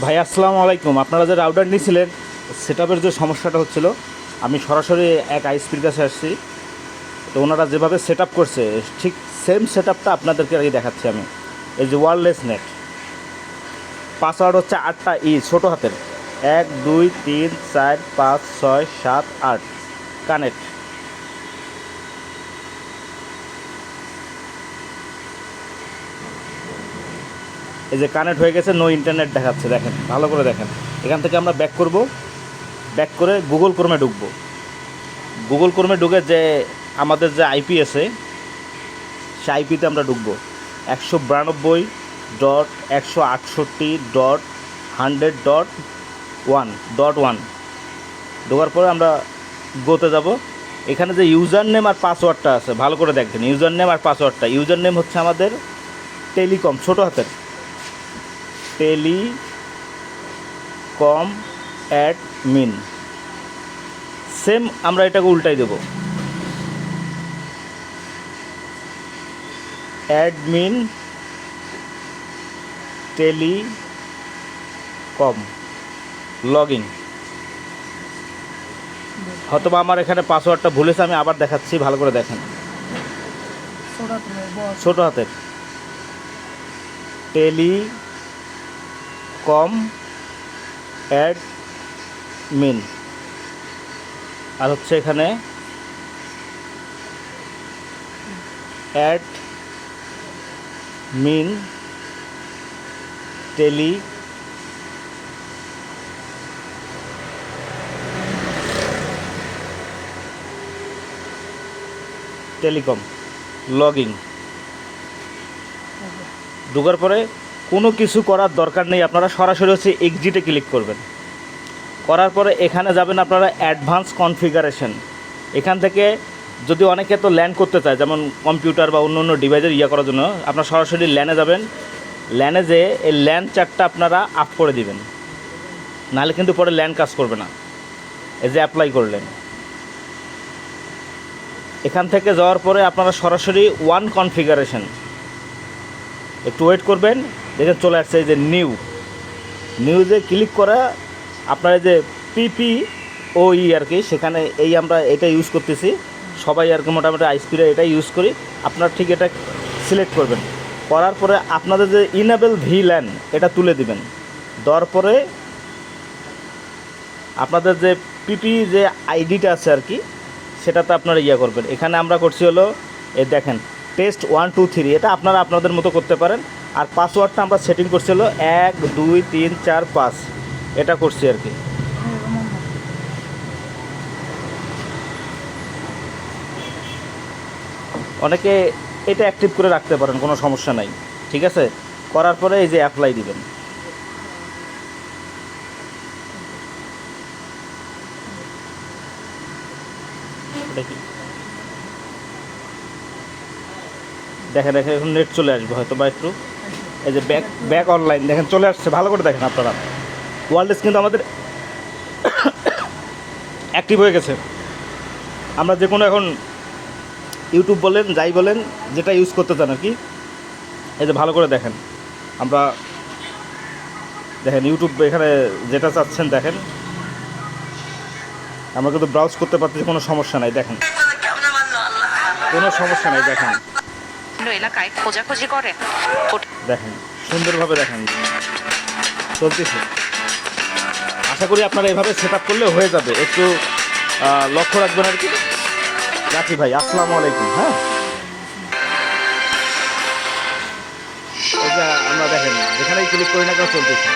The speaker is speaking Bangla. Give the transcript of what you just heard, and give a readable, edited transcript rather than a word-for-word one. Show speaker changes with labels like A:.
A: ভাই আসসালামু আলাইকুম। আপনারা যে রাউটার নিয়েছিলেন, সেটআপের যে সমস্যাটা হচ্ছিল, আমি সরাসরি এক আইএসপির কাছে আসছি। তো ওনারা যেভাবে সেট আপ করছে, ঠিক সেম সেট আপটা আপনাদেরকে আগে দেখাচ্ছি আমি। এই যে ওয়্যারলেস নেট, পাসওয়ার্ড হচ্ছে 8টা ছোটো হাতের, 1 2 3 4 5 6 7 8, কানেক্ট। এই যে কানেক্ট হয়ে গেছে, নো ইন্টারনেট দেখাচ্ছে। দেখেন, ভালো করে দেখেন। এখান থেকে আমরা ব্যাক করব, ব্যাক করে গুগল ক্রোমে ঢুকবো। গুগল ক্রোমে ঢুকে যে আমাদের যে আইপি আছে, সে আইপিতে আমরা ঢুকবো 192.168.100.1 ঢোকার পরে আমরা গোতে যাব। এখানে যে ইউজার নেম আর পাসওয়ার্ডটা আছে, ভালো করে দেখবেন। ইউজার নেম আর পাসওয়ার্ডটা, ইউজার নেম হচ্ছে আমাদের টেলিকম, ছোটো হাতের টেলিকম অ্যাডমিন। সেম আমরা এটাকে উল্টাই দেব, অ্যাডমিন টেলিকম লগ ইন। হয়তো আমার এখানে পাসওয়ার্ডটা ভুলেছে, আমি আবার দেখাচ্ছি, ভালো করে দেখেন। ছোটো হাতের টেলিকম অ্যাডমিন, আর হচ্ছে এখানে অ্যাডমিন টেলিকম লগ ইন। ঢোকার পরে কোনো কিছু করার দরকার নেই, আপনারা সরাসরি হচ্ছে এক্সিটে ক্লিক করবেন। করার পরে এখানে যাবেন আপনারা অ্যাডভান্স কনফিগারেশন। এখান থেকে যদি অনেকে তো ল্যান করতে চায়, যেমন কম্পিউটার বা অন্য অন্য ডিভাইসের করার জন্য, আপনারা সরাসরি ল্যানে যাবেন। ল্যানে যেয়ে এই ল্যান চার্টটা আপনারা আপ করে দিবেন, নাহলে কিন্তু পরে ল্যান কাজ করবে না। এই যে অ্যাপ্লাই করলেন, এখান থেকে যাওয়ার পরে আপনারা সরাসরি ওয়ান কনফিগারেশন, একটু ওয়েট করবেন, দেখেন চলে আসছে এই যে নিউজে ক্লিক করা। আপনার এই যে পিপিওই আর কি, সেখানে এই আমরা এটা ইউজ করতেছি সবাই আর কি, মোটামুটি আইএসপিরা এটাই ইউজ করি। আপনারা ঠিক এটা সিলেক্ট করবেন, করার পরে আপনাদের যে ইনেবল ভিল্যান এটা তুলে দিবেন। দেওয়ার পরে আপনাদের যে পিপি যে আইডিটা আছে আর কি, সেটাতে আপনারা করবেন। এখানে আমরা করছি হলো এই দেখেন টেস্ট 1 2 3, এটা আপনারা আপনাদের মতো করতে পারেন। আর পাসওয়ার্ডটা আমরা সেটিং করছি হলো 1 2 3 4 5, এটা করছি আর কি। অনেকে এটা অ্যাক্টিভ করে রাখতে পারেন, কোনো সমস্যা নাই, ঠিক আছে। করার পরে এই যে অ্যাপ্লাই দিবেন। দেখেন দেখেন এখন নেট চলে আসবে হয়তো বা একটু। এই যে ব্যাক অনলাইন দেখেন চলে আসছে, ভালো করে দেখেন আপনারা। ওয়ারলেস কিন্তু আমাদের অ্যাক্টিভ হয়ে গেছে। আমরা যে কোনো এখন ইউটিউব বলেন, যাই বলেন, যেটা ইউজ করতে চান আর কি, এই যে ভালো করে দেখেন। আমরা দেখেন ইউটিউব এখানে যেটা চাচ্ছেন দেখেন, আমরা কিন্তু ব্রাউজ করতে পারতেছি, কোনো সমস্যা নাই। দেখেন কোনো সমস্যা নাই, দেখেন
B: এলাকায় খোঁজাখুঁজি করে
A: দেখেন সুন্দরভাবে দেখেন চলতেছে। আশা করি আপনারা এভাবে সেট আপ করলে হয়ে যাবে, একটু লক্ষ্য রাখবেন আর কি। রাখি ভাই, আসসালামু আলাইকুম। হ্যাঁ, এই যে আমরা দেখেন যেখানেই ক্লিক করি না কেন চলতেছে।